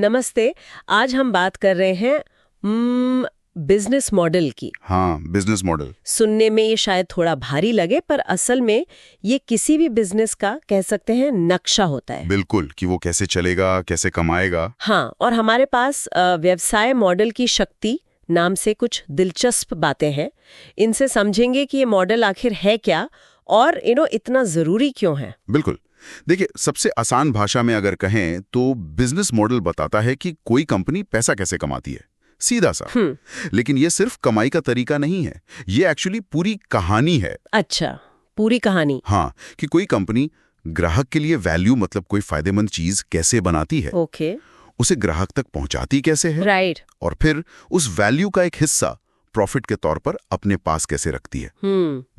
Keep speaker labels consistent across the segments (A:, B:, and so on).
A: नमस्ते। आज हम बात कर रहे हैं बिजनेस मॉडल की।
B: हाँ, बिजनेस मॉडल।
A: सुनने में ये शायद थोड़ा भारी लगे, पर असल में ये किसी भी बिजनेस का कह सकते हैं नक्शा होता है।
B: बिल्कुल, कि वो कैसे चलेगा, कैसे कमाएगा।
A: हाँ, और हमारे पास व्यवसाय मॉडल की शक्ति नाम से कुछ दिलचस्प बातें हैं। इनसे समझेंगे कि ये मॉडल आखिर है क्या और इतना जरूरी क्यों है।
B: बिल्कुल। देखिए, सबसे आसान भाषा में अगर कहें तो बिजनेस मॉडल बताता है कि कोई कंपनी पैसा कैसे कमाती है, सीधा सा। लेकिन ये सिर्फ कमाई का तरीका नहीं है, ये एक्चुअली पूरी कहानी है।
A: अच्छा, पूरी कहानी।
B: हाँ, कि कोई कंपनी ग्राहक के लिए वैल्यू मतलब कोई फायदेमंद चीज कैसे बनाती है,
A: ओके,
B: उसे ग्राहक तक पहुंचाती कैसे है,
A: राइट।
B: और फिर उस वैल्यू का एक हिस्सा प्रॉफिट के तौर पर अपने पास कैसे रखती है।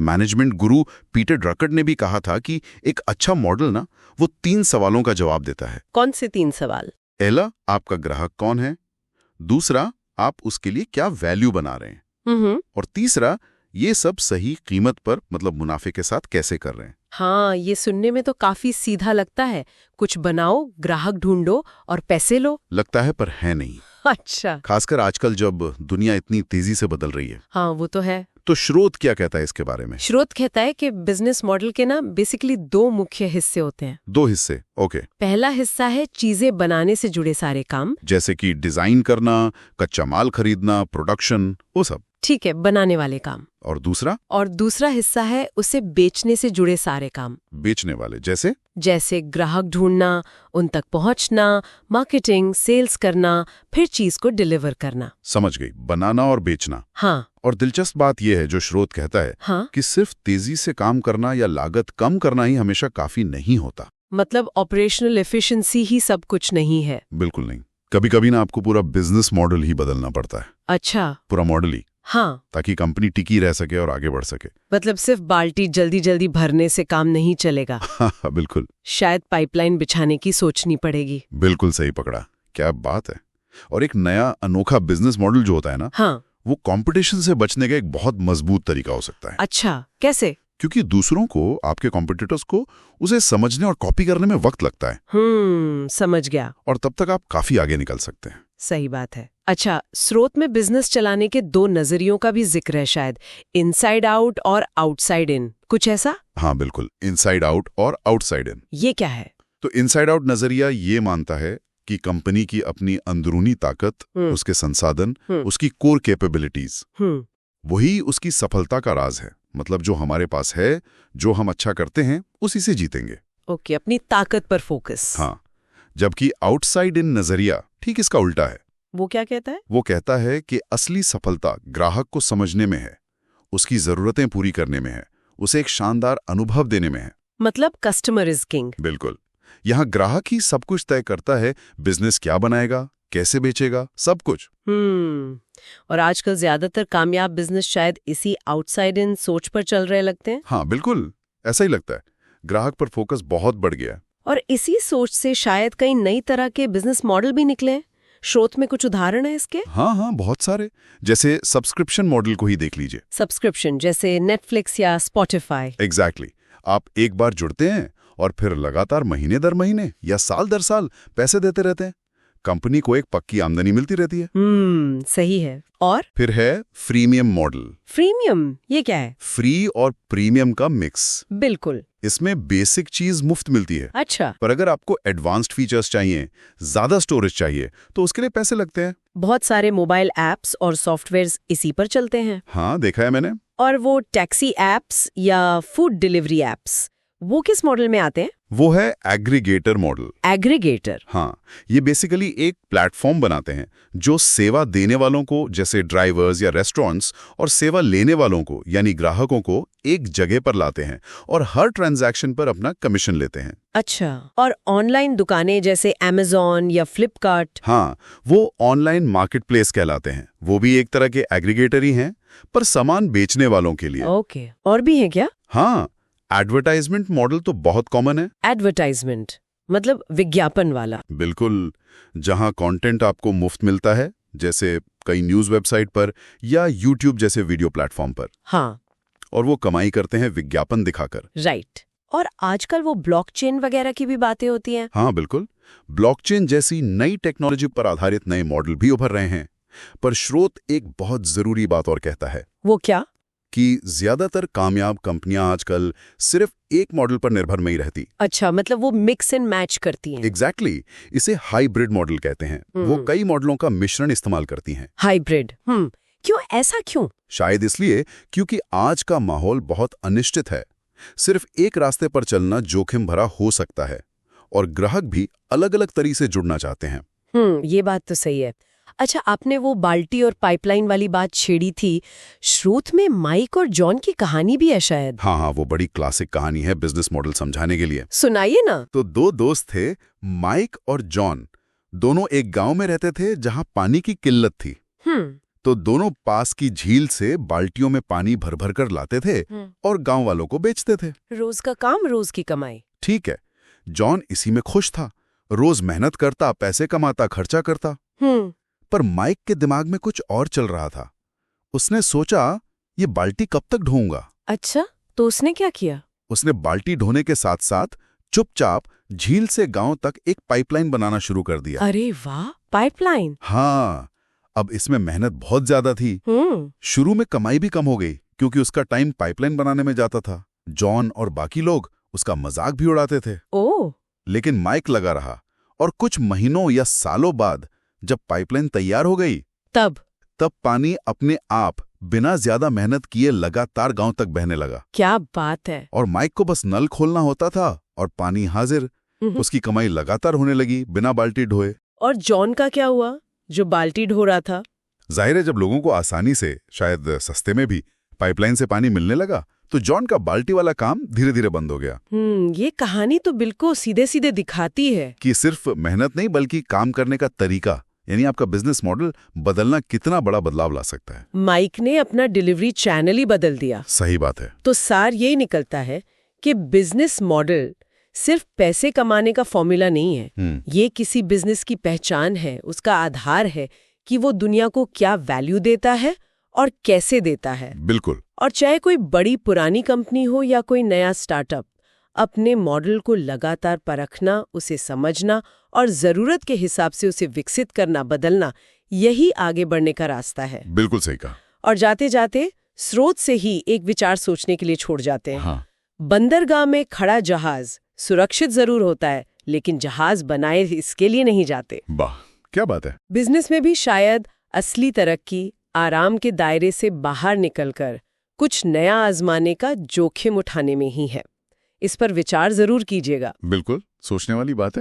B: मैनेजमेंट गुरु पीटर ड्रकर ने भी कहा था कि एक अच्छा मॉडल ना वो 3 सवालों का जवाब देता है।
A: कौन से 3 सवाल?
B: पहला, आपका ग्राहक कौन है। दूसरा, आप उसके लिए क्या वैल्यू बना रहे हैं। और तीसरा, ये सब सही कीमत पर मतलब मुनाफे के साथ कैसे कर रहे हैं।
A: हाँ, ये सुनने में तो काफी सीधा लगता है। कुछ बनाओ, ग्राहक ढूंढो और पैसे लो।
B: लगता है, पर है नहीं।
A: अच्छा।
B: खासकर आजकल जब दुनिया इतनी तेजी से बदल रही है।
A: हाँ, वो तो है।
B: तो स्रोत क्या कहता है इसके बारे में?
A: स्रोत कहता है कि बिजनेस मॉडल के ना बेसिकली 2 मुख्य हिस्से होते हैं।
B: 2 हिस्से, ओके।
A: पहला हिस्सा है चीजें बनाने से जुड़े सारे काम,
B: जैसे कि डिजाइन करना, कच्चा माल खरीदना, प्रोडक्शन, वो सब।
A: ठीक है, बनाने वाले काम।
B: और दूसरा
A: हिस्सा है उसे बेचने से जुड़े सारे काम।
B: बेचने वाले, जैसे
A: ग्राहक ढूंढना, उन तक पहुंचना, मार्केटिंग, सेल्स करना, फिर चीज को डिलीवर करना।
B: समझ गई, बनाना और बेचना।
A: हाँ।
B: और दिलचस्प बात यह है जो स्रोत कहता है,
A: हाँ?
B: कि सिर्फ तेजी से काम करना या लागत कम करना ही हमेशा काफी नहीं होता।
A: मतलब ऑपरेशनल एफिशिएंसी ही सब कुछ नहीं है।
B: बिल्कुल नहीं। कभी कभी ना आपको पूरा बिजनेस मॉडल ही बदलना पड़ता है।
A: अच्छा।
B: पूरा मॉडल ही।
A: हाँ,
B: ताकि कंपनी टिकी रह सके और आगे बढ़ सके।
A: मतलब सिर्फ बाल्टी जल्दी जल्दी भरने से काम नहीं चलेगा।
B: हाँ, बिल्कुल।
A: शायद पाइपलाइन बिछाने की सोचनी पड़ेगी।
B: बिल्कुल सही पकड़ा, क्या बात है। और एक नया अनोखा बिजनेस मॉडल जो होता है ना,
A: हाँ,
B: वो कंपटीशन से बचने का एक बहुत मजबूत तरीका हो सकता है।
A: अच्छा, कैसे?
B: क्योंकि दूसरों को, आपके कॉम्पिटिटर्स को उसे समझने और कॉपी करने में वक्त लगता है।
A: समझ गया।
B: और तब तक आप काफी आगे निकल सकते हैं।
A: सही बात है। अच्छा, स्रोत में बिजनेस चलाने के 2 नजरियों का भी जिक्र है शायद, इनसाइड आउट और आउटसाइड इन, कुछ ऐसा?
B: हाँ बिल्कुल, इनसाइड आउट और आउटसाइड इन।
A: ये क्या है?
B: तो इनसाइड आउट नजरिया ये मानता है कि कंपनी की अपनी अंदरूनी ताकत, उसके संसाधन, उसकी कोर कैपेबिलिटीज, वही उसकी सफलता का राज है। मतलब जो हमारे पास है, जो हम अच्छा करते हैं, उसी से जीतेंगे।
A: ओके, अपनी ताकत पर फोकस।
B: हाँ। जबकि आउटसाइड इन नजरिया ठीक इसका उल्टा है।
A: वो क्या कहता है?
B: वो कहता है कि असली सफलता ग्राहक को समझने में है, उसकी जरूरतें पूरी करने में है, उसे एक शानदार अनुभव देने में है।
A: मतलब कस्टमर इज किंग।
B: बिल्कुल। यहाँ ग्राहक ही सब कुछ तय करता है, बिजनेस क्या बनाएगा, कैसे बेचेगा, सब कुछ।
A: और आजकल ज्यादातर कामयाब बिजनेस शायद इसी आउटसाइड इन सोच पर चल रहे लगते हैं।
B: हाँ बिल्कुल, ऐसा ही लगता है। ग्राहक पर फोकस बहुत बढ़ गया है।
A: और इसी सोच से शायद कई नई तरह के बिजनेस मॉडल भी निकले हैं। स्रोत में कुछ उदाहरण है इसके?
B: हाँ, बहुत सारे। जैसे सब्सक्रिप्शन मॉडल को ही देख लीजिए।
A: सब्सक्रिप्शन जैसे नेटफ्लिक्स या स्पॉटिफाई।
B: एग्जैक्टली। आप एक बार जुड़ते हैं और फिर लगातार महीने दर महीने या साल दर साल पैसे देते रहते हैं। कंपनी को एक पक्की आमदनी मिलती रहती है।
A: सही है। और
B: फिर है फ्रीमियम मॉडल।
A: फ्रीमियम ये क्या है?
B: फ्री और प्रीमियम का मिक्स।
A: बिल्कुल।
B: इसमें बेसिक चीज मुफ्त मिलती है।
A: अच्छा।
B: पर अगर आपको एडवांस्ड फीचर्स चाहिए, ज्यादा स्टोरेज चाहिए, तो उसके लिए पैसे लगते हैं।
A: बहुत सारे मोबाइल एप्स और सॉफ्टवेयर्स इसी पर चलते हैं।
B: हाँ, देखा है मैंने।
A: और वो टैक्सी एप्स या फूड डिलीवरी एप्स, वो किस मॉडल में आते हैं?
B: वो है एग्रीगेटर मॉडल।
A: एग्रीगेटर?
B: हाँ, ये बेसिकली एक प्लेटफॉर्म बनाते हैं जो सेवा देने वालों को, जैसे ड्राइवर्स या रेस्टोरेंट्स, और सेवा लेने वालों को यानी ग्राहकों को एक जगह पर लाते हैं और हर ट्रांजैक्शन पर अपना कमीशन लेते हैं।
A: अच्छा। और ऑनलाइन दुकानें जैसे Amazon या फ्लिपकार्ट?
B: हाँ, वो ऑनलाइन मार्केटप्लेस कहलाते हैं। वो भी एक तरह के एग्रीगेटर ही हैं, पर सामान बेचने वालों के लिए।
A: ओके, और भी है क्या?
B: हाँ, एडवर्टाइजमेंट मॉडल तो बहुत कॉमन है।
A: एडवर्टाइजमेंट मतलब विज्ञापन वाला?
B: बिल्कुल। जहां कंटेंट आपको मुफ्त मिलता है, जैसे कई न्यूज वेबसाइट पर या यूट्यूब जैसे वीडियो प्लेटफॉर्म पर।
A: हाँ।
B: और वो कमाई करते हैं विज्ञापन दिखाकर।
A: राइट। और आजकल वो ब्लॉकचेन वगैरह की भी बातें होती हैं।
B: हाँ बिल्कुल। ब्लॉकचेन जैसी नई टेक्नोलॉजी पर आधारित नए मॉडल भी उभर रहे हैं। पर स्रोत एक बहुत जरूरी बात और कहता है।
A: वो क्या?
B: कि ज्यादातर कामयाब कंपनियां आजकल सिर्फ एक मॉडल पर निर्भर नहीं रहती।
A: अच्छा, मतलब वो मिक्स एंड मैच करती हैं।
B: एग्जैक्टली इसे हाइब्रिड मॉडल कहते हैं। वो कई मॉडलों का मिश्रण इस्तेमाल करती हैं।
A: हाइब्रिड, क्यों? ऐसा क्यों?
B: शायद इसलिए क्योंकि आज का माहौल बहुत अनिश्चित है। सिर्फ एक रास्ते पर चलना जोखिम भरा हो सकता है और ग्राहक भी अलग अलग तरीके से जुड़ना चाहते हैं।
A: ये बात तो सही है। अच्छा, आपने वो बाल्टी और पाइपलाइन वाली बात छेड़ी थी। स्रोत में माइक और जॉन की कहानी भी है शायद।
B: हाँ, वो बड़ी क्लासिक कहानी है बिजनेस मॉडल समझाने के लिए।
A: सुनाइए ना।
B: तो दो दोस्त थे, माइक और जॉन। दोनों एक गांव में रहते थे जहां पानी की किल्लत थी। तो दोनों पास की झील से बाल्टियों में पानी भर भर कर लाते थे और गांव वालों को बेचते थे।
A: रोज का काम, रोज की कमाई।
B: ठीक है, जॉन इसी में खुश था। रोज मेहनत करता, पैसे कमाता, खर्चा करता। पर माइक के दिमाग में कुछ और चल रहा था। उसने सोचा, ये बाल्टी कब तक ढोऊंगा?
A: अच्छा, तो उसने क्या किया?
B: उसने बाल्टी ढोने के साथ साथ चुपचाप झील से गांव तक एक पाइपलाइन बनाना शुरू कर दिया।
A: अरे वाह, पाइपलाइन!
B: हाँ, अब इसमें मेहनत बहुत ज्यादा थी। शुरू में कमाई भी कम हो गई क्योंकि उसका टाइम पाइपलाइन बनाने में जाता था। जॉन और बाकी लोग उसका मजाक भी उड़ाते थे। लेकिन माइक लगा रहा और कुछ महीनों या सालों बाद जब पाइपलाइन तैयार हो गई, तब पानी अपने आप बिना ज्यादा मेहनत किए लगातार गांव तक बहने लगा।
A: क्या बात है!
B: और माइक को बस नल खोलना होता था और पानी हाजिर। उसकी कमाई लगातार होने लगी बिना बाल्टी ढोए।
A: और जॉन का क्या हुआ, जो बाल्टी ढो रहा था?
B: जाहिर है, जब लोगों को आसानी से, शायद सस्ते में भी पाइपलाइन से पानी मिलने लगा तो जॉन का बाल्टी वाला काम धीरे धीरे बंद हो गया।
A: ये कहानी तो बिल्कुल सीधे सीधे दिखाती है
B: कि सिर्फ मेहनत नहीं बल्कि काम करने का तरीका, यानी आपका बिजनेस मॉडल बदलना कितना बड़ा बदलाव ला सकता है।
A: माइक ने अपना डिलीवरी चैनल ही बदल दिया।
B: सही बात है।
A: तो सार यही निकलता है कि बिजनेस मॉडल सिर्फ पैसे कमाने का फॉर्मूला नहीं है। ये किसी बिजनेस की पहचान है, उसका आधार है कि वो दुनिया को क्या वैल्यू देता है और कैसे देता है।
B: बिल्कुल।
A: और चाहे कोई बड़ी पुरानी कंपनी हो या कोई नया स्टार्टअप, अपने मॉडल को लगातार परखना, उसे समझना और जरूरत के हिसाब से उसे विकसित करना, बदलना, यही आगे बढ़ने का रास्ता है।
B: बिल्कुल सही कहा।
A: और जाते जाते स्रोत से ही एक विचार सोचने के लिए छोड़ जाते हैं।
B: हाँ।
A: बंदरगाह में खड़ा जहाज सुरक्षित जरूर होता है, लेकिन जहाज बनाए इसके लिए नहीं जाते।
B: वाह, क्या बात है।
A: बिजनेस में भी शायद असली तरक्की आराम के दायरे से बाहर निकलकर कुछ नया आजमाने का जोखिम उठाने में ही है। इस पर विचार जरूर कीजिएगा।
B: बिल्कुल, सोचने वाली बात है।